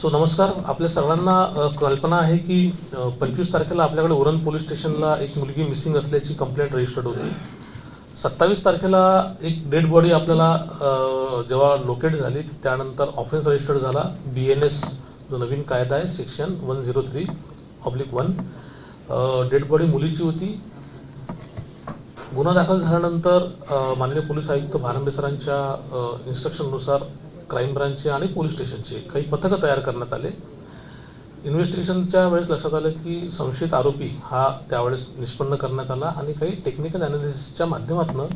So नमस्कार. आपल्या सगळ्यांना कल्पना आहे की 25 तारखेला आपल्याकडे उरण पोलीस स्टेशनला एक मुलगी मिसिंग असल्याची कंप्लेंट रजिस्टर्ड होती. 27 तारखेला एक डेड बॉडी आपल्याला जेव्हा लोकेट झाली त्यानंतर ऑफेन्स रजिस्टर्ड झाला. BNS जो नवीन कायदा आहे सेक्शन 103/1 डेड बॉडी मुलीची होती. गुन्हा दाखल झाल्यानंतर माननीय पोलीस आयुक्त भारंबे सरांच्या इन्स्ट्रक्शननुसार क्राईम ब्रांचचे आणि पोलीस स्टेशनचे काही पथकं तयार करण्यात आले. इन्व्हेस्टिगेशनच्या वेळेस लक्षात आलं की संशयित आरोपी हा त्यावेळेस निष्पन्न करण्यात आला आणि काही टेक्निकल अनालिसिसच्या माध्यमातून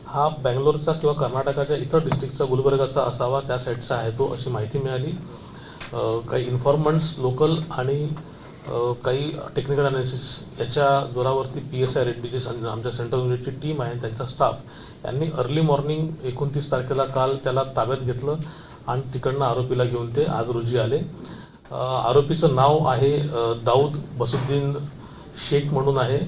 हा बँगलोरचा किंवा कर्नाटकाच्या इतर डिस्ट्रिक्टचा गुलबर्गाचा असावा, त्या साईडचा आहे तो, अशी माहिती मिळाली. काही इन्फॉर्मंट्स लोकल आणि काही टेक्निकल अनालिसिस याच्या जोरावरती PSI रेड्डी जी आमच्या सेंट्रल युनिटची टीम आहे त्यांचा स्टाफ यांनी अर्ली मॉर्निंग 29 तारखेला काल त्याला ताब्यात घेतलं आणि तिकडनं आरोपीला घेऊन ते आज रोजी आले. आरोपीचं नाव आहे दाऊद बसुद्दीन शेख म्हणून आहे.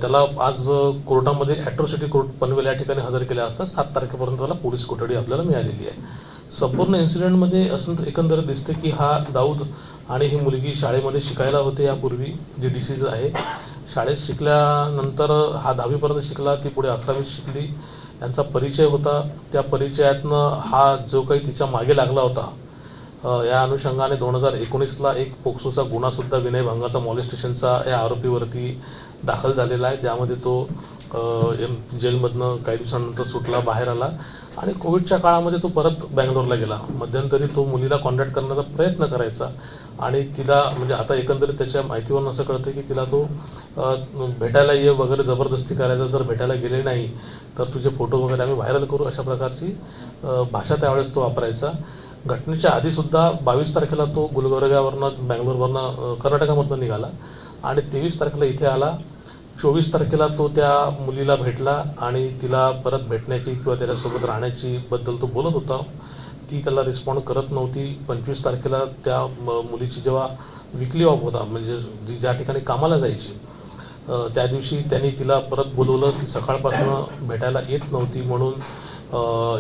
त्याला आज कोर्टामध्ये ॲट्रॉसिटी कोर्ट पनवेल या ठिकाणी हजर केल्या असता 7 तारखेपर्यंत त्याला पोलीस कोठडी आपल्याला मिळालेली आहे. संपूर्ण इन्सिडेंटमध्ये असं एकंदरीत दिसते की हा दाऊद आणि ही मुलगी शाळेमध्ये शिकायला होते यापूर्वी, जी डिसीज आहे. शाळेत शिकल्यानंतर हा 10वीपर्यंत शिकला, ती पुढे 11वीत शिकली. यांचा परिचय होता. त्या परिचयातनं हा जो काही तिच्या मागे लागला होता या अनुषंगाने 2019ला एक पोक्सोचा गुन्हा सुद्धा विनयभंगाचा मॉलेस्टेशनचा या आरोपीवरती दाखल झालेला आहे. त्यामध्ये तो जेलमधनं काही दिवसानंतर सुटला, बाहेर आला आणि कोविडच्या काळामध्ये तो परत बँगलोरला गेला. मध्यंतरी तो मुलीला कॉन्टॅक्ट करण्याचा प्रयत्न करायचा आणि तिला म्हणजे आता एकंदरीत त्याच्या माहितीवरून असं कळतं की तिला तो भेटायला ये वगैरे जबरदस्ती करायचा. जर भेटायला गेले नाही तर तुझे फोटो वगैरे आम्ही व्हायरल करू, अशा प्रकारची भाषा त्यावेळेस तो वापरायचा. घटनेच्या आधी सुद्धा 22 तारखेला तो गुलबर्गावरनं बँगलोरवरनं कर्नाटकामधनं निघाला आणि 23 तारखेला इथे आला. 24 तारखेला तो त्या मुलीला भेटला आणि तिला परत भेटण्याची किंवा त्याच्यासोबत राहण्याची बद्दल तो बोलत होता. ती त्याला रिस्पॉन्ड करत नव्हती. 25 तारखेला त्या मुलीची जेव्हा विकली ऑफ होता, म्हणजे जी ज्या ठिकाणी कामाला जायची, त्या दिवशी त्यांनी तिला परत बोलवलं. ती सकाळपासून भेटायला येत नव्हती म्हणून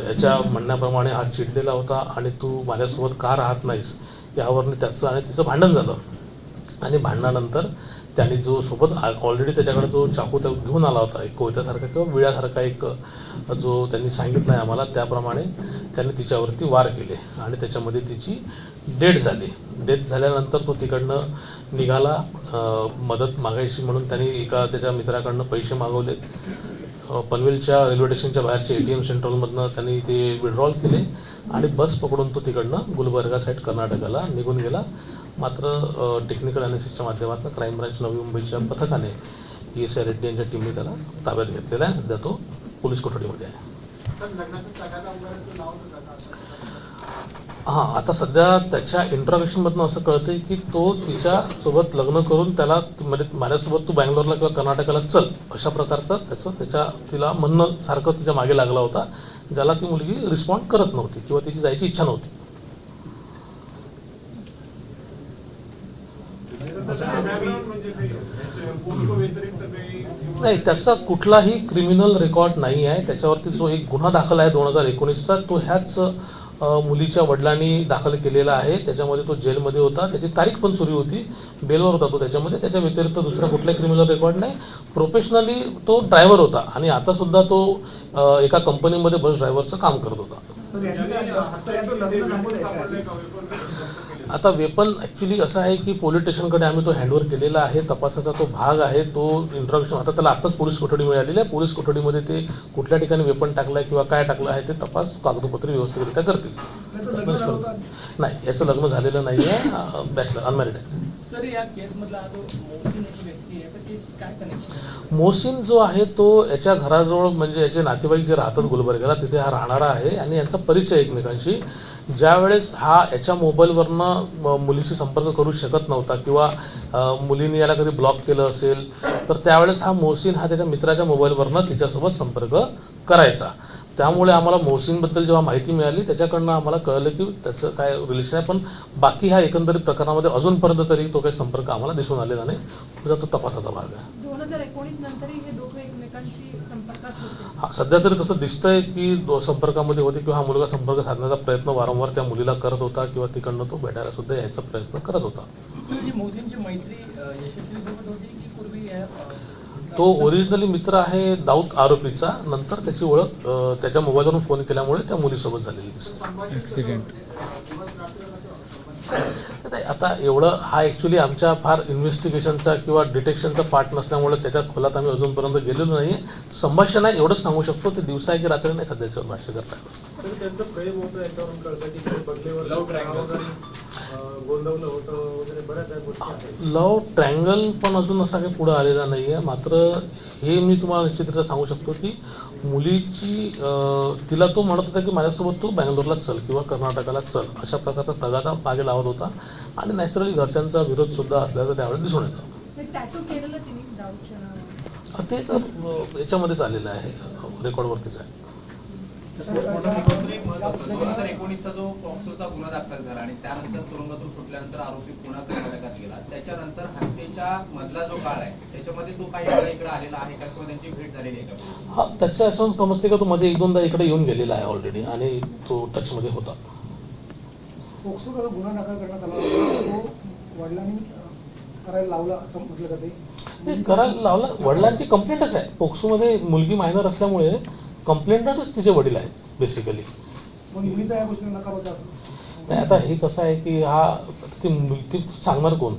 याच्या म्हणण्याप्रमाणे हा चिडलेला होता आणि तू माझ्यासोबत का राहत नाहीस यावरनं त्याचं आणि तिचं भांडण झालं. आणि भांडणानंतर त्यांनी जो सोबत ऑलरेडी त्याच्याकडे जो चाकू त्या घेऊन आला होता, एक कोयत्यासारखा किंवा विळ्यासारखा एक जो त्यांनी सांगितलं आहे आम्हाला, त्याप्रमाणे त्यांनी तिच्यावरती वार केले आणि त्याच्यामध्ये तिची डेथ झाली. डेथ झाल्यानंतर तो तिकडनं निघाला. मदत मागायची म्हणून त्यांनी एका त्याच्या मित्राकडनं पैसे मागवले. पनवेलच्या रेल्वे स्टेशनच्या बाहेरच्या ATM सेंट्रलमधनं त्यांनी ते विड्रॉल केले आणि बस पकडून तो तिकडनं गुलबर्गा साईड कर्नाटकाला निघून गेला. मात्र टेक्निकल अनालिसिसच्या माध्यमातून क्राईम ब्रांच नवी मुंबईच्या पथकाने PSI रेड्डी यांच्या टीमने त्याला ताब्यात घेतलेला आहे. सध्या तो पोलीस कोठडीमध्ये आहे. हां, आता सध्या त्याच्या इंट्रॉगेशनमधून असं कळतंय की तो तिच्यासोबत लग्न करून त्याला माझ्यासोबत तू बँगलोरला किंवा कर्नाटकाला चल, अशा प्रकारचं तिला म्हणणं सारखं तिच्या मागे लागला होता, ज्याला ती मुलगी रिस्पॉन्ड करत नव्हती किंवा तिची जायची इच्छा नव्हती. नाही, त्याचा कुठलाही क्रिमिनल रेकॉर्ड नाही आहे. त्याच्यावरती जो एक गुन्हा दाखल आहे 2019चा, तो ह्याच मुलीच्या वडिलांनी दाखल केलेला आहे. त्याच्यामध्ये तो जेलमध्ये होता, त्याची तारीख पण सुरू होती, बेलवर होता तो त्याच्यामध्ये. त्याच्या व्यतिरिक्त दुसरा कुठलाही क्रिमिनल रेकॉर्ड नाही. प्रोफेशनली तो ड्रायव्हर होता आणि आता सुद्धा तो एका कंपनीमध्ये बस ड्रायव्हरचं काम करत होता. आता वेपन ऍक्च्युली असं आहे की पोलीस स्टेशनकडे आम्ही तो हँडओव्हर केलेला आहे. तपासाचा तो भाग आहे. तो इंट्रॉगेशन आता त्याला आताच पोलीस कोठडी मिळालेली आहे. पोलीस कोठडीमध्ये ते कुठल्या ठिकाणी वेपन टाकलाय किंवा काय टाकलं आहे ते तपास कागदपत्र व्यवस्थितरित्या करतील. नाही, याचं लग्न झालेलं नाही आहे, बॅचलर अनमॅरिड आहे. मोहसिन जो आहे तो याच्या घराजवळ, म्हणजे याचे नातेवाईक जे राहतात गुलबर्ग्याला, तिथे हा राहणारा आहे आणि यांचा परिचय एकमेकांशी. ज्यावेळेस हा याच्या मोबाईलवरनं मुलीशी संपर्क करू शकत नव्हता किंवा मुलीने याला कधी ब्लॉक केलं असेल तर त्यावेळेस हा मोहसिन हा त्याच्या मित्राच्या मोबाईलवरनं तिच्यासोबत संपर्क करायचा. त्यामुळे आम्हाला मोहसिनबद्दल जेव्हा माहिती मिळाली त्याच्याकडनं आम्हाला कळलं की त्याचं काय रिलेशन आहे, पण बाकी ह्या एकंदरीत प्रकरणामध्ये अजूनपर्यंत तरी तो काही संपर्क आम्हाला दिसून आलेला नाही. पुढचा तो तपासाचा भाग आहे. 2019 नंतरही हे दोघे एकमेकांशी संपर्कात होते. हा, सध्या तरी तसं दिसतंय की संपर्कामध्ये होते किंवा हा मुलगा संपर्क साधण्याचा प्रयत्न वारंवार त्या मुलीला करत होता किंवा तिकडनं तो भेटायला सुद्धा यायचा प्रयत्न करत होता. मोहसिनची मैत्री यशस्वी सोबत होती की पूर्वी तो ओरिजिनली मित्र आहे दाऊद आरोपीचा. नंतर त्याची ओळख त्याच्या मोबाईलवरून फोन केल्यामुळे त्या मुलीसोबत झालेली दिसते. ऍक्सिडेंट आता एवढं हा ऍक्च्युली आमच्या फार इन्व्हेस्टिगेशनचा किंवा डिटेक्शनचा पार्ट नसल्यामुळे त्याच्या खोलात आम्ही अजूनपर्यंत गेलेलो नाही. संभाषण आहे एवढंच सांगू शकतो, ते दिवसा आहे की रात्री नाही सध्याच्यावर भाष्य करता येईल. त्यांचं प्रेम होतं याच्यावरून कळतं की ते बदलेवर गोंधवलं होतं वगैरे बऱ्याच गोष्टी आहेत. लव्ह ट्रँगल पण अजून असा काही पुढे आलेला नाहीये. मात्र हे मी तुम्हाला निश्चितरित्या सांगू शकतो की मुलीची तिला तो म्हणत होता की माझ्यासोबत तू बँगलोरला चल किंवा कर्नाटकाला चल, अशा प्रकारचा तगादा मागे लावत होता आणि नॅचरली घरच्यांचा विरोध सुद्धा असल्याचं त्यावेळेस दिसून येतं. टॅटू केलेलं तिने दाऊदच्या नावावर. ते तर याच्यामध्येच आलेलं आहे, रेकॉर्डवरतीच आहे. 2019चा जो पॉक्सोचा गुन्हा दाखल झाला आणि त्यानंतर तुरुंगातून सुटल्यानंतर आरोपी पुन्हा कर्नाटकात गेला, त्याच्यानंतर हत्येच्या मधला जो काळ आहे त्याच्यामध्ये तो काही वेळा इकडे आलेला आहे का किंवा त्यांची भेट झालेली आहे का? हा, त्याचं असं समजते का तो मध्ये 1-2दा इकडे येऊन गेलेला आहे ऑलरेडी आणि तो टचमध्ये होता. पोक्सोचा जो गुन्हा दाखल करण्यात आला होता तो वडिलांनी करायला लावला असं म्हटलं जाते. ते करायला लावला, वडिलांची कंप्लेंटच आहे. पोक्सोमध्ये मुलगी मायनर असल्यामुळे कंप्लेंटच तिचे वडील आहेत बेसिकली. मग मुलीचा या गोष्टी नकार होता. नाही, आता हे कसं आहे की हा ती सांगणार कोण?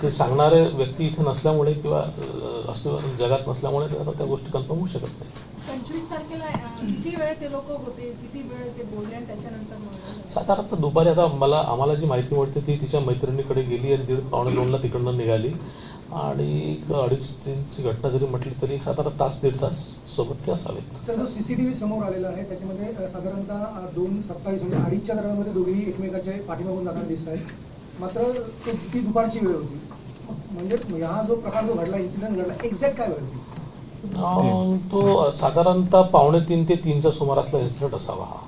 ते सांगणारे व्यक्ती इथे नसल्यामुळे किंवा जगात नसल्यामुळे त्या गोष्टी कन्फर्म होऊ शकत नाही. 25 तारखेला किती वेळ ते लोक होते, किती वेळ ते बोलले आणि त्याच्यानंतर मग साधारणतः दुपारी आता आम्हाला जी माहिती मिळते ती तिच्या मैत्रिणीकडे गेली आणि 1:30-1:45 तिकडनं निघाली आणि 2:30-3ची घटना जरी म्हटली तरी साधारण तास-1.5 तास सोबत ते असावेत. तर जो सीसीटीव्ही समोर आलेला आहे त्याच्यामध्ये साधारणतः 2:27 म्हणजे 2:30च्या दरम्यान दोघेही एकमेकाच्या पाठीमागून जाताना दिसत आहेत. मात्र ती दुपारची वेळ होती. म्हणजे हा जो प्रकार जो घडला, इन्सिडेंट घडला, एक्झॅक्ट काय वेळ होती? तो साधारणतः 2:45 ते 3च्या सुमारासला इन्सिडेंट असावा हा.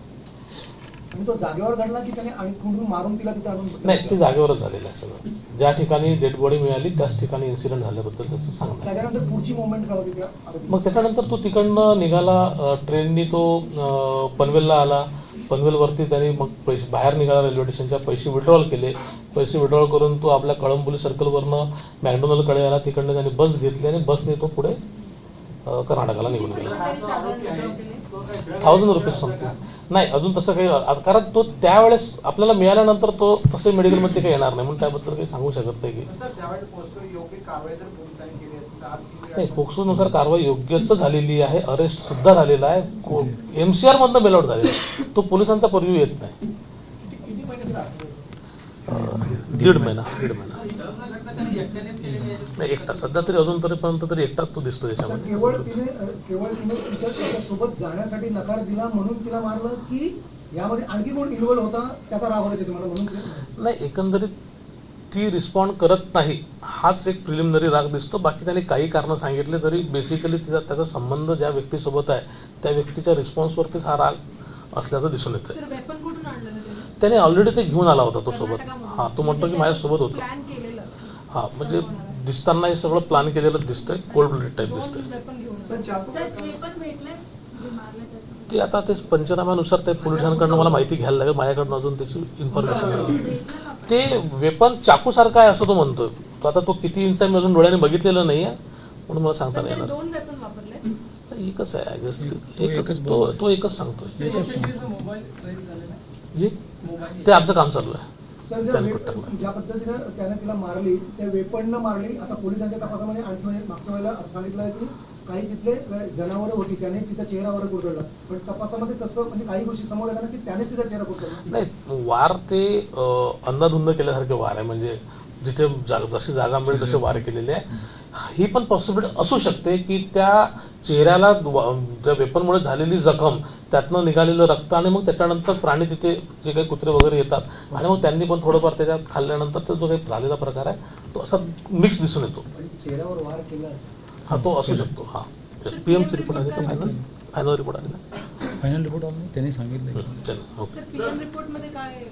आणि तो जागेवर घडला की त्याने आणि कुठून मारून तिला तिथे आणून? नाही, ते जागेवरच झालेलं आहे सगळं. ज्या ठिकाणी डेड बॉडी मिळाली त्याच ठिकाणी इन्सिडेंट झाल्याबद्दल त्याचं सांगणं. त्याच्यानंतर पुढची मुवमेंट काय होती त्या? मग त्याच्यानंतर तो तिकडनं निघाला, ट्रेननी तो पनवेलला आला. पनवेलवरती त्यांनी मग पैसे बाहेर निघाला रेल्वे स्टेशनच्या, पैसे विड्रॉल केले. पैसे विड्रॉल करून तो आपल्या कळंबोली सर्कलवरनं मॅकडोनल्डकडे आला. तिकडनं त्यांनी बस घेतली आणि बसने तो पुढे कर्नाटकाला निघून गेला. 1000 रुपये समथिंग. नाही, अजून तसं काही, कारण तो त्यावेळेस आपल्याला मिळाल्यानंतर तो तसे मेडिकलमध्ये काही येणार नाही म्हणून त्याबद्दल काही सांगू शकत नाही की नाही. पोक्सोनुसार कारवाई योग्यच झालेली आहे. अरेस्ट सुद्धा झालेला आहे. MCR मधनं बेलआउट झालेला आहे. तो पोलिसांचा पर्व्ह्यू येत नाही. 1.5 महिना नाही, एकटा सध्या तरी अजून तरीपर्यंत तरी एकटाच तो दिसतो त्याच्यामध्ये. केवळ तिने तिच्या सोबत जाण्यासाठी नकार दिला म्हणून तिला मारलं की यामध्ये आणखी कोण इन्व्हॉल्व होता त्याचा राग होता तुम्हाला म्हणून? नाही, एकंदरीत ती रिस्पॉन्ड करत नाही हाच एक प्रिलिमिनरी राग दिसतो. बाकी त्याने काही कारणं सांगितले तरी बेसिकली त्याचा संबंध ज्या व्यक्तीसोबत आहे त्या व्यक्तीच्या रिस्पॉन्सवरतीच हा राग असल्याचं दिसून येतं. वेपन कुठून आणलं त्याने ऑलरेडी ते घेऊन आला होता तो सोबत. हा, तो म्हणतो की माझ्यासोबत होता. प्लॅन केलेलं? हा, म्हणजे दिसताना हे सगळं प्लॅन केलेलं दिसतंय. कोल्ड ब्लडेड टाईप दिसतंय. वेपन घेऊन ते आता ते पंचनाम्यानुसार ते पोलिसांकडनं मला माहिती घ्यायला लागेल. माझ्याकडनं अजून त्याची इन्फॉर्मेशन नाही. ते वेपन चाकूसारखं आहे असं तो म्हणतोय. तो आता तो किती इंच आहे मी अजून डोळ्याने बघितलेलं नाहीये म्हणून मला सांगता नाही येणार. 2 वेपन वापरले? एकच आहे आय गेस. तो एकच सांगतोय. ते आमचं काम चालू आहे. सर, ज्या पद्धतीनं त्याने तिला मारली त्या वेपननं मारली. आता पोलिसांच्या तपासामध्ये आणखी मागच्या वेळेला सांगितलं आहे की काही तिथले जनावरं होती त्याने तिचा चेहरावर कुरतडला, पण तपासामध्ये तसं म्हणजे काही गोष्टी समोर येतात की त्यानेच तिचा चेहरा कुरतडला. नाही, वार ते अंधाधुंद केल्यासारखे वार आहे. म्हणजे जिथे जशी जागा मिळेल तसे वार केलेले आहे. ही पण पॉसिबिलिटी असू शकते की त्या चेहऱ्याला त्या वेपनमुळे झालेली जखम, त्यातनं निघालेलं रक्त आणि मग त्याच्यानंतर प्राणी तिथे जे काही कुत्रे वगैरे येतात आणि मग त्यांनी पण थोडंफार त्याच्यात खाल्ल्यानंतर तो जो काही झालेला प्रकार आहे तो असा मिक्स दिसून येतो. चेहऱ्यावर वार केला हा, तो असू शकतो. हा, PMC रिपोर्ट आहे का फायनल? फायनल रिपोर्ट आलेला फायनल रिपोर्ट आला नाही, त्यांनी सांगितलं. चल ओके. तर पीएम रिपोर्ट मध्ये काय आहे?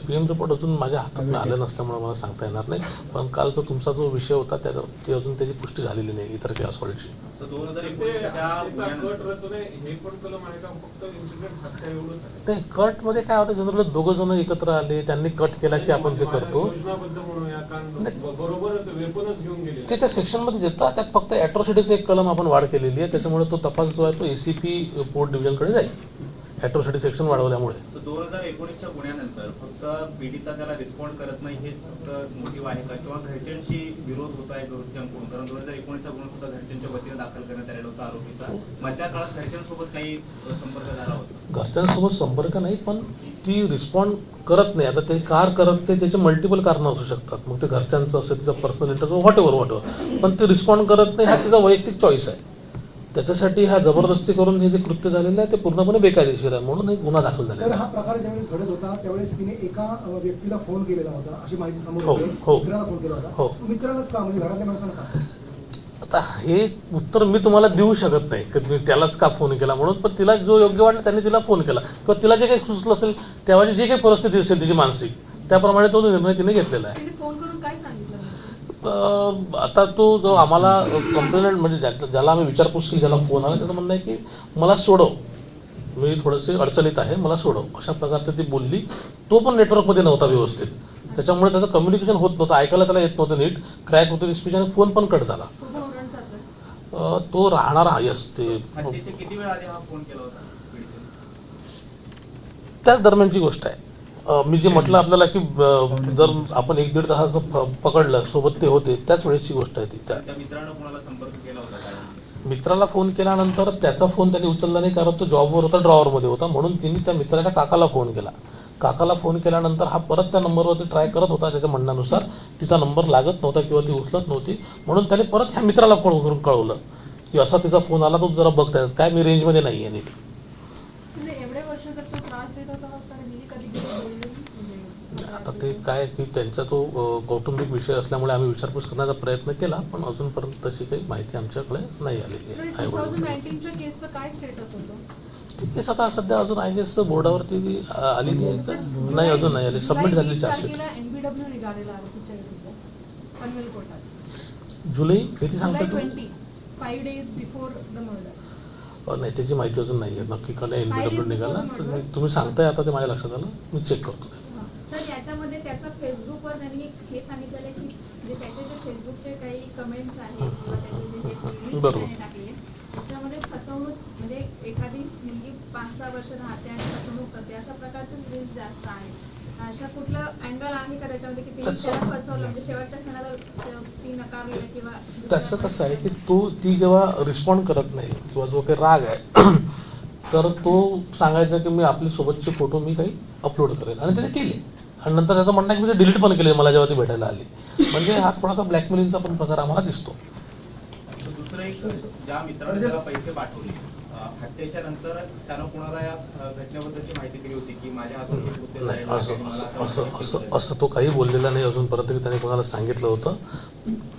पीएम रिपोर्ट अजून माझ्या हातात आलं नसल्यामुळे मला सांगता येणार नाही. पण काल तो तुमचा जो विषय होता त्याचा ते अजून त्याची पुष्टी झालेली नाही इतर काही असॉल्टची. तर 2019 कट रचने हे पण कलम आहे का फक्त इन्सिडेंट हत्या एवढंच आहे? ते कटमध्ये काय होतं जनरल दोघं जण एकत्र आले त्यांनी कट केला की आपण ते करतो. योजनाबद्ध म्हणूया कारण बरोबर वेपनच घेऊन गेले ते त्या सेक्शनमध्ये येतात. त्यात फक्त अॅट्रॉसिटीचं एक कलम आपण वाढ केलेली आहे. त्याच्यामुळे तो तपास जो आहे तो एसीपी पोर्ट डिव्हिजनकडे जाईल अॅट्रॉसिटी सेक्शन वाढवल्यामुळे. तर 2019च्या गुन्ह्यानंतर फक्त पीडिता त्याला रिस्पॉन्ड करत नाही हेच फक्त मोटिव्ह आहे का किंवा घरच्यांशी विरोध होत आहे घरच्यांकडून? कारण 2019चा गुन्हा सुद्धा घरच्यांच्या वतीने दाखल करण्यात आलेला होता आरोपीचा. मधल्या काळात घरच्यांसोबत काही संपर्क झाला होता? घरच्यांसोबत संपर्क नाही पण ती रिस्पॉन्ड करत नाही. आता ते कार करत ते त्याचे मल्टिपल कारणं असू शकतात. मग ते घरच्यांचं असं तिचा पर्सनल इंटरेस्ट व्हॉट एव्हर पण ते रिस्पॉन्ड करत नाही हा तिचा वैयक्तिक चॉईस आहे. त्याच्यासाठी हा जबरदस्ती करून हे जे कृत्य झालेलं आहे ते पूर्णपणे बेकायदेशीर आहे म्हणून एक गुन्हा दाखल तर झालेला हा आहे. प्रकार ज्यावेळेस घडत होता त्यावेळेस तिने एका व्यक्तीला फोन केलेला होता अशी माहिती समोर हो, येते. हो. मित्राला फोन केला होता. हो. मित्रालाच का म्हणजे घरातल्या माणसाला का? आता हे उत्तर मी तुम्हाला देऊ शकत नाही की तुम्ही त्यालाच का फोन केला म्हणून. पण तिला जो योग्य वाटला त्यांनी तिला फोन केला किंवा तिला जे काही सुचलं असेल तेव्हाची जी काही परिस्थिती असेल तिची मानसिक त्याप्रमाणे तो निर्णय तिने घेतलेला आहे. तिने फोन करून काय सांगितलं? आता तो जो आम्हाला कंप्लेंट म्हणजे ज्याला आम्ही विचारपूस केली ज्याला फोन आला त्याचं म्हणणं आहे की मला सोडव मी थोडेसे अडचणीत आहे मला सोडव अशा प्रकारचं ती बोलली. तो पण नेटवर्कमध्ये नव्हता व्यवस्थित त्याच्यामुळे त्याचं कम्युनिकेशन होत नव्हतं ऐकायला त्याला येत नव्हतं नीट क्रॅक होते स्पीच आणि फोन पण कट झाला. तो पण ओरड जातोय. तो राहणार यस ते हत्येच्या किती वेळ आधी हा फोन केला होता पीडितेने? त्याच दरम्यानची गोष्ट आहे. मी जे म्हटलं आपल्याला की जर आपण 1-1.5 तासाचं पकडलं सोबत ते होते त्याच वेळेसची गोष्ट आहे ती. त्या मित्रानं कोणाला संपर्क केला होता काय? मित्राला फोन केल्यानंतर त्याचा फोन त्यांनी उचलला नाही कारण तो जॉबवर होता ड्रॉवरमध्ये होता म्हणून तिने त्या मित्राच्या काकाला फोन केला. काकाला फोन केल्यानंतर हा परत त्या नंबरवरती ट्राय करत होता त्याच्या म्हणण्यानुसार तिचा नंबर लागत नव्हता किंवा ती उचलत नव्हती म्हणून त्याने परत ह्या मित्राला फोन करून कळवलं की असा तिचा फोन आला तो जरा बघताय काय मी रेंजमध्ये नाही आहे नीट. म्हणजे एवढे वर्ष जर तो त्रास देत होता तर हिने कधी बोलली म्हणजे आता ते काय की त्यांचा तो कौटुंबिक विषय असल्यामुळे आम्ही विचारपूस करण्याचा प्रयत्न केला पण अजूनपर्यंत तशी काही माहिती आमच्याकडे नाही आलेली आहे. 2019च्या केसचं काय स्टेटस होतं? ती केस आता सध्या अजून आय गेस बोर्डावरती आलेली आहे का नाही अजून नाही आली सबमिट झाली चार्जशीट. एनबीडब्ल्यू निघालेला आरोपीच्या विरुद्ध पनवेल कोर्टात जुलै किती सांगता जुलै तुम्ही 20 5 days बिफोर द मर्डर. नाही त्याची माहिती अजून नाही आहे नक्की का नाही Five एनबीडब्ल्यू days निघाला before the तर murder. तुम्ही सांगताय आता ते माझ्या लक्षात आलं मी चेक करतो. तर याच्यामध्ये त्याचा फेसबुकवर त्यांनी हे सांगितलेलं की म्हणजे त्याचे जे फेसबुकचे काही कमेंट्स आहेत किंवा त्याचे जे हे बरोबर. tweets टाकले त्याच्यामध्ये फसवणूक म्हणजे एखादी मुलगी 5-6 वर्ष राहते आणि फसवणूक करते अशा प्रकारचे रील्स जास्त आहेत. अशा कुठलं अँगल आहे का त्याच्यामध्ये की तिने त्याला फसवलं म्हणजे शेवटच्या क्षणाला ती नकारलेलं किंवा त्याचं कसं आहे की ती जेव्हा रिस्पॉन्ड करत नाही किंवा जो काही राग आहे तर तो सांगायचा की मी आपली सोबतचे फोटो मी काही अपलोड करेल आणि त्याने केले आणि नंतर त्याचं म्हणणं आहे की मी ते डिलीट पण केले मला जेव्हा ती भेटायला आली. म्हणजे हा थोडासा ब्लॅकमेलिंगचा पण प्रकार आम्हाला दिसतो. दुसरं एक ज्या मित्राने त्याला पैसे पाठवले हत्येच्या नंतर त्यानं कुणाला या घटनेबद्दलची माहिती दिली होती की माझ्या हातून हे कृत्य नाही झालेलं आहे आणि मला आता वाटतं की असं तो काही बोललेला नाही अजूनपर्यंत की त्याने कोणाला सांगितलं होतं.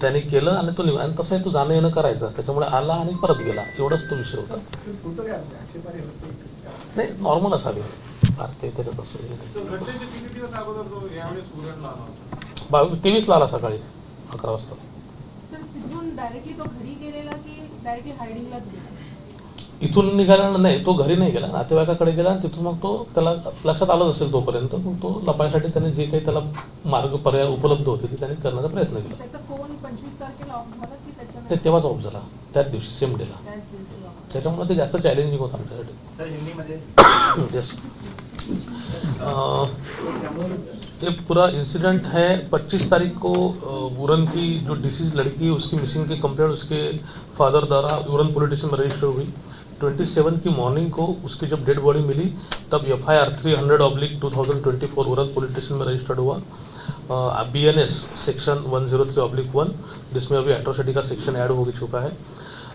त्याने केलं आणि तो आणि तसं आहे तो जाणं येणं करायचा त्याच्यामुळे आला आणि परत गेला एवढाच तो विषय होता. होतं काय आक्षेपार्ह होते कसं काय? नाही नॉर्मल असावे फार काही त्याच्यात असं हे नाही. तर घटनेचे किती दिवस अगोदर तो यावेळेस उघडला आला होता? 23 ला आला सकाळी 11 वाजता. तर तिथून डायरेक्टली तो घरी गेलेला की डायरेक्टली हायडिंगलाच गेला? इथून निघाला नाही तो घरी नाही गेला नातेवाईकाकडे गेला आणि तिथून मग तो त्याला लक्षात आलंच असेल तोपर्यंत मग तो लपायसाठी त्याने जे काही त्याला मार्ग पर्याय उपलब्ध होते ते त्याने करण्याचा प्रयत्न केला. त्याचा फोन 25 तारखेला ऑफ झाला की ते त्याच्या तेव्हाच ऑफ झाला त्याच दिवशी सेम डेला. त्याच दिवशी off झाला? त्याच्यामुळे ते जास्त चॅलेंजिंग होतं आमच्यासाठी. सर हिंदीमध्ये Yes. ये पूरा इंसिडेंट है 25 तारीख को उरन की जो डिसीज लड़की है उसकी मिसिंग की कंप्लेंट उसके फादर द्वारा उरन पुलिस स्टेशन में रजिस्टर हुई. 27 की मॉर्निंग को उसकी जब डेड बॉडी मिली तब FIR 300/2024 उरन पुलिस स्टेशन में रजिस्टर्ड हुआ. BNS सेक्शन 103/1 जिसमें अभी एट्रोसिटी का सेक्शन ऐड हो चुका है.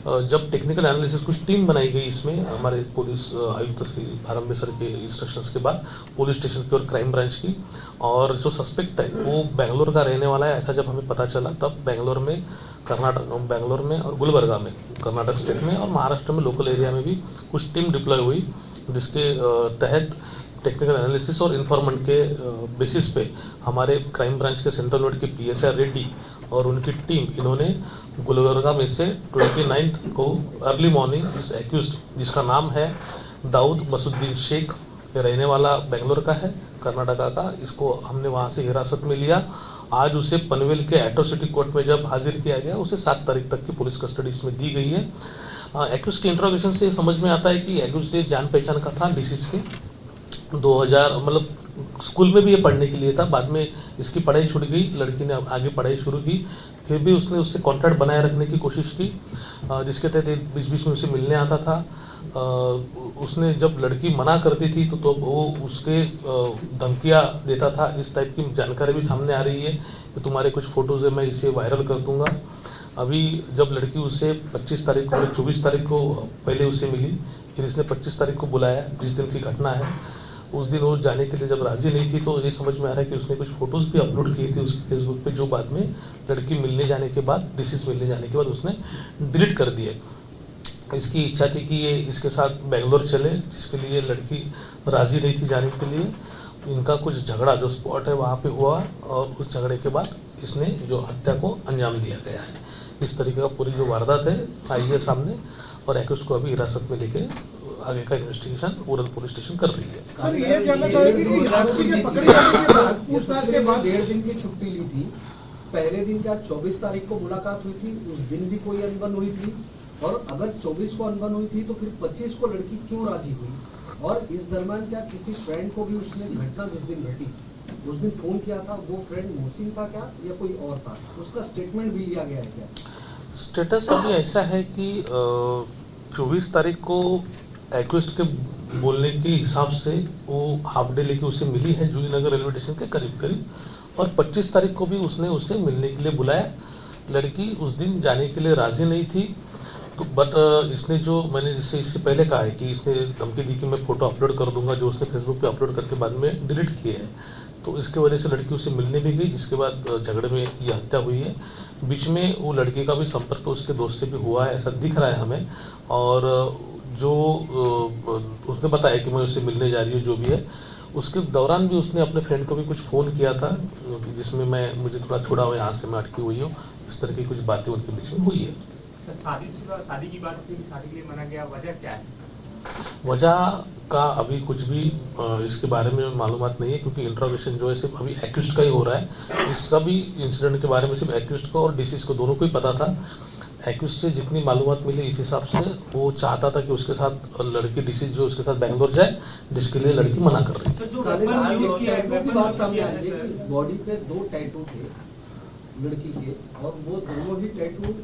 जब टेक्निकल एनालिसिस कुछ टीम बनाई गई इसमें हमारे पुलिस आयुक्त श्री भारंबे सर के इंस्ट्रक्शंस के बाद पुलिस स्टेशन की और क्राइम ब्रांच की, और जो सस्पेक्ट है वो बेंगलोर का रहने वाला है ऐसा जब हमें पता चला, तब बेंगलोर में बेंगलोर में और गुलबर्गा में कर्नाटक स्टेट में और महाराष्ट्र में लोकल एरिया में भी कुछ टीम डिप्लॉय हुई, जिसके तहत टेक्निकल एनालिसिस और इन्फॉर्मेंट के बेसिस पे हमारे क्राइम ब्रांच के सेंट्रल नोड के PSI रेड्डी और उनकी टीम इन्होंने गुलबर्गा में से 29 को अर्ली मॉर्निंग इस एक्यूज्ड जिसका नाम है दाऊद मसूद्दीन शेख, ये रहने वाला बेंगलोर का है, कर्नाटका का, इसको हमने वहां से हिरासत में लिया। आज उसे पनवेल के एट्रोसिटी कोर्ट में जब हाजिर किया गया, उसे 7 तारीख तक की पुलिस कस्टडी इसमें दी गई है। एक्यूज के इंट्रोगेशन से समझ में आता है कि एक्यूज ने जान पहचान का था डिसीज के, 2000 मतलब स्कूल में भी ये पढ़ने के लिए था, बाद में इसकी पढ़ाई छूट गई, लड़की ने आगे पढ़ाई शुरू की, फिर भी उसने उससे कॉन्टैक्ट बनाए रखने की कोशिश की, जिसके तहत बीच बीच में उसे मिलने आता था। उसने जब लड़की मना करती थी तो वो उसके धमकियां देता था। इस टाइप की जानकारी भी सामने आ रही है कि तुम्हारे कुछ फोटोज है, मैं इसे वायरल कर दूंगा। अभी जब लड़की उसे 25 तारीख को 24 तारीख को पहले उसे मिली, फिर इसने 25 तारीख को बुलाया, जिस दिन की घटना है उस दिन वो जाने के लिए जब राजी नहीं थी, तो ये समझ में आ रहा है कि उसने कुछ फोटोज भी अपलोड किए थे उसके फेसबुक पे, जो बाद में लड़की मिलने जाने के बाद, डिसीज मिलने जाने के बाद उसने डिलीट कर दिए। इसकी इच्छा थी कि ये इसके साथ बेंगलोर चले, जिसके लिए लड़की राजी नहीं थी जाने के लिए। इनका कुछ झगड़ा जो स्पॉट है वहां पे हुआ, और उस झगड़े के बाद इसने जो हत्या को अंजाम दिया गया है। इस तरीके का पूरी जो वारदात है आई है सामने, और एक्यूज को अभी हिरासत में लेके आगे का इन्वेस्टिगेशन उरन पुलिस स्टेशन कर रही है। सर ये जानना चाहेंगे कि आरोपी के पकड़े जाने के बाद पूछताछ के बाद 1.5 दिन की छुट्टी ली थी, पहले दिन क्या 24 तारीख को मुलाकात हुई थी, उस दिन भी कोई अनबन हुई थी, और अगर 24 को अनबन हुई थी तो फिर 25 को लड़की क्यों राजी हुई, और इस दरम्यान क्या किसी फ्रेंड को भी उसने घटना जिस दिन घटी उस दिन फोन किया था, वो फ्रेंड मोहसिन था क्या या कोई और था, उसका स्टेटमेंट भी लिया गया है क्या? स्टेटस अभी ऐसा है कि 24 तारीख को एक्यूज्ड के बोलने के हिसाब से वो हाफ डे लेके उसे मिली है जूही नगर रेलवे स्टेशन के करीब करीब, और 25 तारीख को भी उसने उसे मिलने के लिए बुलाया। लड़की उस दिन जाने के लिए राजी नहीं थी, तो बट इसने जो मैंने जिससे इससे पहले कहा है कि इसने धमकी दी कि मैं फोटो अपलोड कर दूंगा, जो उसने फेसबुक पे अपलोड करके बाद में डिलीट किए हैं, तो इसके वजह से लड़की उसे मिलने भी गई, जिसके बाद झगड़े में ये हत्या हुई है। बीच में वो लड़के का भी संपर्क उसके दोस्त से भी हुआ है ऐसा दिख रहा है हमें, और जो उसने बताया कि मैं उससे मिलने जा रही हूँ, जो भी है उसके दौरान भी उसने अपने फ्रेंड को भी कुछ फोन किया था, जिसमें मुझे थोड़ा छोड़ा हुआ यहाँ से मैं अटकी हुई हूँ, इस तरह की कुछ बातें उनके बीच में हुई है। शादी की बात की, शादी के लिए मना गया, वजह क्या है? वजह का अभी कुछ भी इसके बारे में मालूमात नहीं है, क्योंकि इंट्रोगेशन जो है सिर्फ अभी एक्यूज्ड का ही हो रहा है। इस सभी इंसिडेंट के बारे में सिर्फ एक्यूज्ड को और डिसीज को दोनों को ही पता था। एक्यूज्ड से जितनी मालूमात मिली इस हिसाब से वो चाहता था कि उसके साथ लड़की डिसीज जो उसके साथ बेंगलोर जाए, जिसके लिए लड़की मना कर रही थी। बात सामने आ रही है कि बॉडी पे 2 टैटू थे लड़की के, और वो दोनों ही टैटू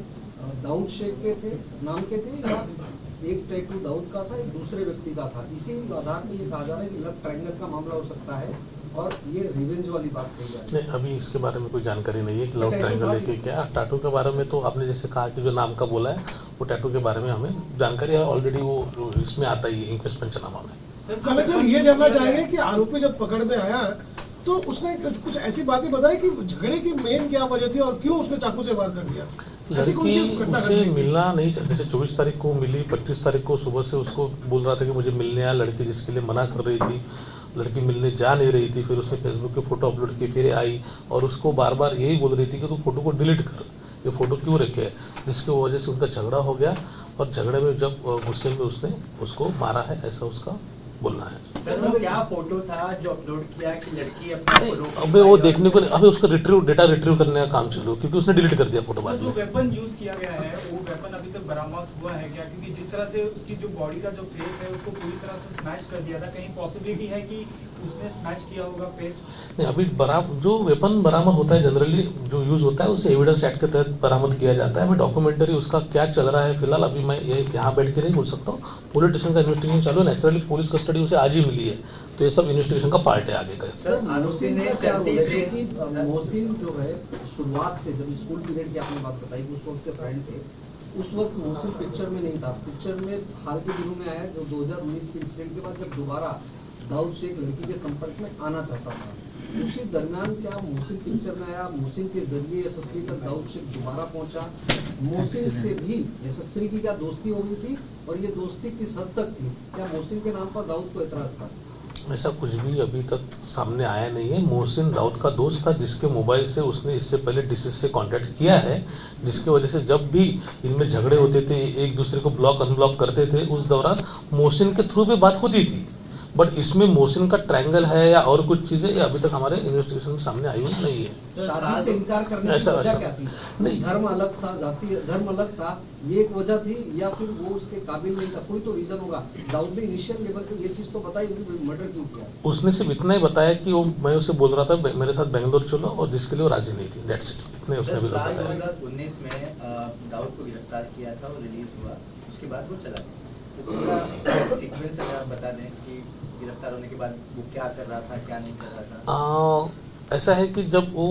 दाऊद शेख के थे, नाम के थे, या एक टैटू दाऊद का था, एक दूसरे व्यक्ति का था। इसी आधार पर ये कहा जा रहा है कि लव ट्रायंगल का मामला हो सकता है, और ये रिवेंज वाली बात कही जा रही है। नहीं, अभी इसके बारे में कोई जानकारी नहीं है कि लव ट्रायंगल है कि क्या। टैटू के बारे में तो आपने जैसे कहा कि जो नाम का बोला है, वो टैटू के बारे में हमें जानकारी है, ऑलरेडी वो इसमें आता ही है इंक्वेस्ट पंचनामा में। कलेक्टर ये जानना चाहेंगे कि आरोपी जब पकड़ में आया तो उसने कुछ ऐसी बातें बताई कि झगड़े की मेन क्या वजह थी और क्यों उसने चाकू से वार कर दिया? लड़की उसे मिलना नहीं चाहती, जैसे 24 तारीख को मिली, 25 तारीख को सुबह से उसको बोल रहा था कि मुझे मिलने आया, लड़की जिसके लिए मना कर रही थी, लड़की मिलने जा नहीं रही थी। फिर उसने फेसबुक पे फोटो अपलोड की, फिर आई और उसको बार बार यही बोल रही थी कि तू फोटो को डिलीट कर, ये फोटो क्यों रखे है, जिसकी वजह से उनका झगड़ा हो गया, और झगड़े में जब गुस्से में उसने उसको मारा है, ऐसा उसका बोलना है। सर वो क्या फोटो था जो अपलोड किया कि लड़की अपने अबे वो देखने को, अबे उसका डेटा रिट्रीव करने का काम चालू, क्योंकि उसने डिलीट कर दिया फोटो बाद जो में। वेपन यूज किया गया है वो वेपन अभी तक बरामद हुआ है क्या? क्योंकि जिस तरह से उसकी जो बॉडी का जो फेस है उसको पूरी तरह से स्मैश कर दिया था, कहीं पॉसिबिलिटी है कि उसने स्मैश किया होगा फेस? नहीं, अभी जो वेपन बरामद होता है जनरली जो यूज होता है उसे एविडेंस एक्ट के तहत बरामद किया जाता है। अभी डॉक्यूमेंट्री उसका क्या चल रहा है फिलहाल अभी मैं यहाँ बैठ के नहीं बोल सकता हूँ। पुलिस स्टेशन का इन्वेस्टिगेशन चालू है, नेचुरली पुलिस कस्टडी उसे आज ही मिली है, तो ये सब इन्वेस्टिगेशन का पार्ट है आगे का। सर आरोपी ने क्या रोल है कि मोहसिन जो है शुरुआत से जब स्कूल पीरियड की आपने बात बताई कि उस वक्त से फ्रेंड थे, उस वक्त मोहसिन पिक्चर में नहीं था, पिक्चर में हाल के दिनों में आया जो 2019 के इंसिडेंट के बाद जब दोबारा दाऊद शेख लड़की के संपर्क में आना चाहता था, उसी दरमियान क्या मोहसिन पिक्चर में आया, मोहसिन के जरिए यशस्वी तक दाऊद शेख दोबारा पहुंचा, मोहसिन से भी यशस्वी की क्या दोस्ती हो गई थी और ये दोस्ती किस हद तक थी, क्या मोहसिन के नाम पर दाऊद को एतराज था? ऐसा कुछ भी अभी तक सामने आया नहीं है। मोहसिन दाऊद का दोस्त था जिसके मोबाइल से उसने इससे पहले डीसीएस से कांटेक्ट किया है, जिसकी वजह से जब भी इनमें झगड़े होते थे, एक दूसरे को ब्लॉक अनब्लॉक करते थे, उस दौरान मोहसिन के थ्रू भी बात होती थी। बट इसमें मोहसिन का ट्रायंगल है या और कुछ चीजें ये अभी तक हमारे इन्वेस्टिगेशन में सामने आई हुई नहीं है। शादी से इनकार करने की ऐसा- वजह ऐसा- क्या थी? नहीं। धर्म अलग था, जाति धर्म अलग था, ये एक वजह थी या फिर वो उसके काबिल नहीं था? कोई तो रीजन होगा। दाऊद ने इनिशियल लेवल पे ये चीज तो बताई, मर्डर क्यों किया? उसने सिर्फ इतना ही बताया कि वो मैं उसे बोल रहा था मेरे साथ बेंगलोर चलो, और जिसके लिए वो राजी नहीं थी। दैट्स इट, इतने उसने अभी तक साल बताया। 2019 में दाऊद को गिरफ्तार किया था और रिलीज हुआ, उसके बाद वो चला गया। तो पूरा सीक्वेंस अगर आप बता दें कि गिरफ्तार होने के बाद वो क्या कर रहा था, क्या नहीं कर रहा था। ऐसा है कि जब वो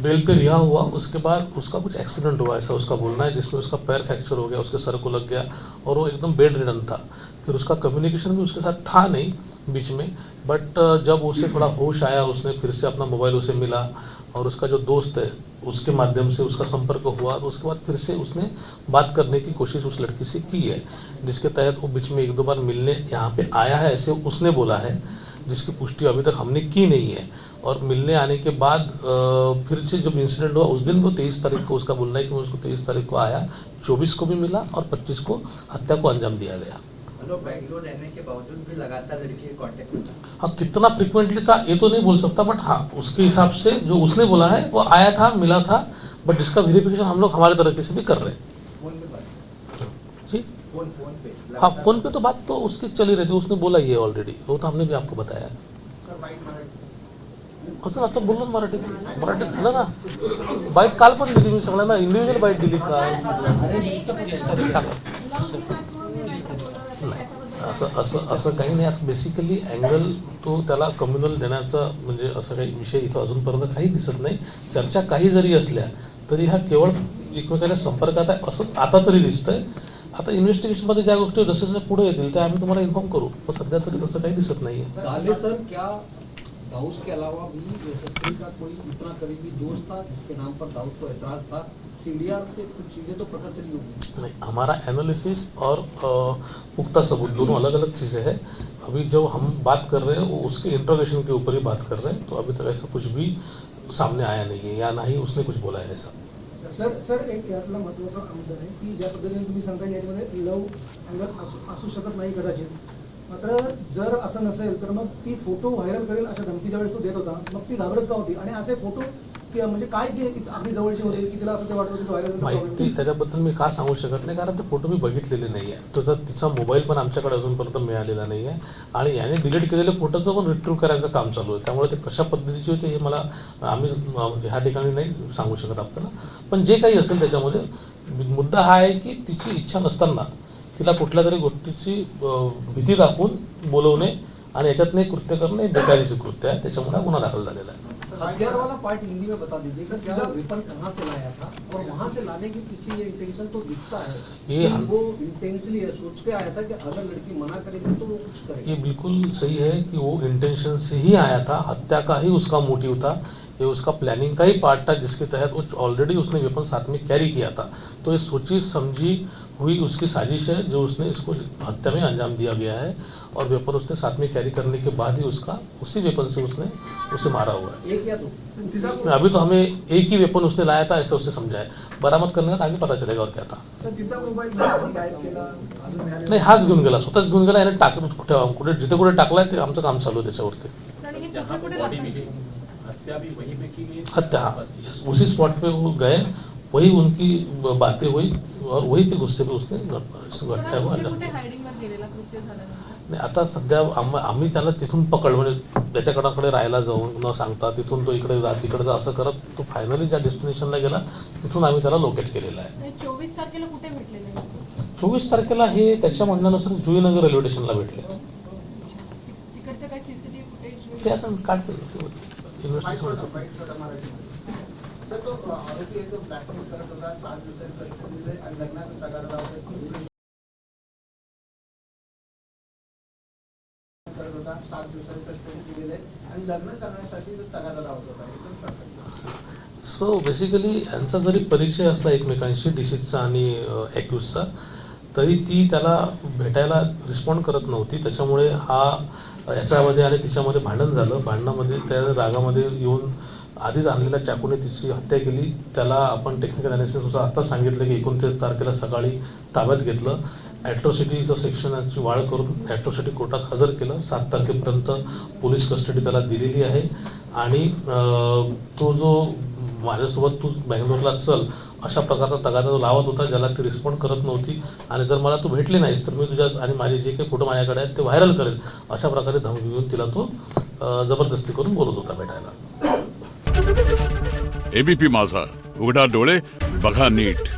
बेल पे रिहा हुआ उसके बाद उसका कुछ एक्सीडेंट हुआ, ऐसा उसका बोलना है, जिसमें उसका पैर फ्रैक्चर हो गया, उसके सर को लग गया और वो एकदम बेड रिडन था। फिर उसका कम्युनिकेशन भी उसके साथ था नहीं बीच में, बट जब उसे थोड़ा होश आया, उसने फिर से अपना मोबाइल उसे मिला और उसका जो दोस्त है उसके माध्यम से उसका संपर्क हुआ, और उसके बाद फिर से उसने बात करने की कोशिश उस लड़की से की है, जिसके तहत वो बीच में एक दो बार मिलने यहाँ पे आया है, ऐसे उसने बोला है, जिसकी पुष्टि अभी तक हमने की नहीं है। और मिलने आने के बाद फिर से जब इंसिडेंट हुआ उस दिन वो 23 तारीख को उसका बोलना है कि मैं उसको 23 तारीख को आया, 24 को भी मिला और 25 को हत्या को अंजाम दिया गया। मतलब बैंगलोर रहने के बावजूद भी लगातार लड़की के कांटेक्ट में था। हाँ, कितना फ्रिक्वेंटली था ये तो नहीं बोल सकता, बट हाँ उसके हिसाब से जो उसने बोला है वो आया था, मिला था, बट जिसका वेरिफिकेशन हम लोग हमारे तरीके से भी कर रहे हैं। फोन पे बात, जी फोन पे हाँ, फोन पे तो बात तो उसकी चली रही थी, उसने बोला ये ऑलरेडी, वो तो हमने भी आपको बताया। असं आता बोललो ना मराठीत दिलं ना, बाईट काल पण दिली मी सगळ्यांना, इंडिव्हिज्युअल बाईट दिली काल. असं काही नाही. आता बेसिकली अँगल तो त्याला कम्युनल देण्याचा म्हणजे असं काही विषय इथं अजूनपर्यंत काही दिसत नाही. चर्चा काही जरी असल्या तरी हा केवळ एकमेकांच्या संपर्कात आहे असं आता तरी दिसतंय. आता इन्व्हेस्टिगेशन मध्ये ज्या गोष्टी जसं जसं पुढे येतील त्या आम्ही तुम्हाला इन्फॉर्म करू, पण सध्या तरी तसं काही दिसत नाहीये. साले सर, क्या दाऊद के अलावा भी यशस्वी का कोई इतना करीबी दोस्त था जिसके नाम पर दाऊद को एतराज था? सीडीआर से कुछ चीजें तो पता चली होगी. नहीं, हमारा एनालिसिस और पुख्ता सबूत दोनों अलग अलग चीज़ें हैं. अभी जो हम बात कर रहे हैं वो उसके इंट्रोगेशन के ऊपर ही बात कर रहे हैं, तो अभी तक ऐसा कुछ भी सामने आया नहीं है या ना ही उसने कुछ बोला है ऐसा. सर एक यातला महत्वाचा मुद्दा आहे की ज्या पद्धतीने तुम्ही सांगता यामध्ये लव अँगल असू शकत नाही कदाचित, मात्र जर असं नसेल तर मग ती फोटो व्हायरल करेल अशा धमकीच्या वेळेस तो देत होता, मग ती घाबरत का होती? आणि असे फोटो म्हणजे काय ते अगदी जवळचे होते की तिला असं ते वाटत होतं माहिती व्हायरल? त्याच्याबद्दल मी का सांगू शकत नाही, कारण ते फोटो मी बघितलेले नाही आहे. तिचा मोबाईल पण आमच्याकडे अजूनपर्यंत मिळालेला नाही आहे आणि याने डिलीट केलेल्या फोटोचं पण रिट्रीव्ह करायचं काम चालू आहे. त्यामुळे ते कशा पद्धतीचे होते हे मला आम्ही ह्या ठिकाणी नाही सांगू शकत आपल्याला. पण जे काही असेल त्याच्यामध्ये मुद्दा हा आहे की तिची इच्छा नसताना तिला कुठल्या तरी गोष्टीची भीती दाखवून बोलवणे आणि याच्यातनं एक कृत्य करणे हे बेकायदेशीर कृत्य आहे. त्याच्यामुळे गुन्हा दाखल झालेला आहे. हथियार वाला पार्ट हिंदी में बता दीजिए सर, क्या वेपन कहाँ से लाया था और वहाँ से लाने के पीछे ये इंटेंशन तो दिखता है ये कि वो इंटेंसली सोच के आया था कि अगर लड़की मना करेगी तो वो कुछ करेगी. ये बिल्कुल सही है कि वो इंटेंशन से ही आया था, हत्या का ही उसका मोटिव था, ये उसका प्लानिंग का ही पार्ट था जिसके तहत वो ऑलरेडी उसने वेपन साथ में कैरी किया था. तो ये सोची समझी हुई उसकी साजिश है जो उसने इसको हत्या में अंजाम दिया गया है और वेपन उसने साथ में कैरी करने के बाद ही उसका उसी वेपन से उसने उसे मारा हुआ है. एक या दो? अभी तो हमें एक ही वेपन उसने लाया था ऐसा उसे समझा है. बरामद करने का आगे पता चलेगा और क्या था. तिचा मोबाईल गायब केला अजून मिळालेला नाही, हाच घेऊन गेला, स्वतःच घेऊन गेला. याने कुठे जिथे कुठे टाकलाय ते आमचं काम चालू आहे त्याच्यावरती. सर हे कुठे कुठे लागतात? हत्या भी वहीं पे की गई. हत्या, हाँ, उसी स्पॉट पे वो गए, वही उनकी बातें हुई और वही पे गुस्से पे उसने घटना हुआ. कुठे कुठे हायडिंगवर गेलेला कृत्य झाल्यानंतर? नाही, आता सध्या आम्ही त्याला तिथून पकडलं, म्हणजे त्याच्याकडे राहायला जाऊन न सांगता तिथून तो इकडे जा तिकडे जा असं करत तो फायनली ज्या डेस्टिनेशनला गेला तिथून आम्ही त्याला लोकेट केलेला आहे. आणि 24 तारखेला कुठे भेटलेले? 24 तारखेला हे त्याच्या म्हणण्यानुसार जुईनगर रेल्वे स्टेशनला भेटले. तिकडचं काही सीसीटीव्ही फुटेज ते आता काढतील इन्व्हेस्टिगेशन. सर तो आरोपी आहे तो ब्लॅकमेल करत होता 5 दिवसांनी कष्ट दिले आणि लग्नाचा तगादा लावत करत होता 7 दिवसांनी कष्ट दिलेले आणि लग्न करण्यासाठी तो तगादा लावत होता एकदम शॉर्टकट. सो बेसिकली यांचा जरी परिचय असला एकमेकांशी डिसीजचा आणि ॲक्युजचा, तरी ती त्याला भेटायला रिस्पॉन्ड करत नव्हती. त्याच्यामुळे याच्यामध्ये आणि तिच्यामध्ये भांडण झालं. भांडणामध्ये त्या रागामध्ये येऊन आधीच आणलेल्या चाकूने तिची हत्या केली. त्याला आपण टेक्निकल अनालिसिसनुसार आता सांगितलं की 29 तारखेला सकाळी ताब्यात घेतलं. ॲट्रॉसिटीचं सेक्शनची वाढ करून ॲट्रॉसिटी कोर्टात हजर केलं. 7 तारखेपर्यंत पोलीस कस्टडी त्याला दिलेली आहे. आणि तो जो माझ्यासोबत तू बँगलोरला चल अशा प्रकारचा तगादा लावत होता, ज्याला ती रिस्पॉन्ड करत नव्हती. आणि जर मला तू भेटली नाहीस तर मी तुझ्या आणि माझे जे काही फोटो माझ्याकडे आहेत ते व्हायरल करेल, अशा प्रकारे धमकी देऊन तिला तो जबरदस्ती करून बोलत होता भेटायला. एबीपी माझा, उघडा डोळे बघा नीट.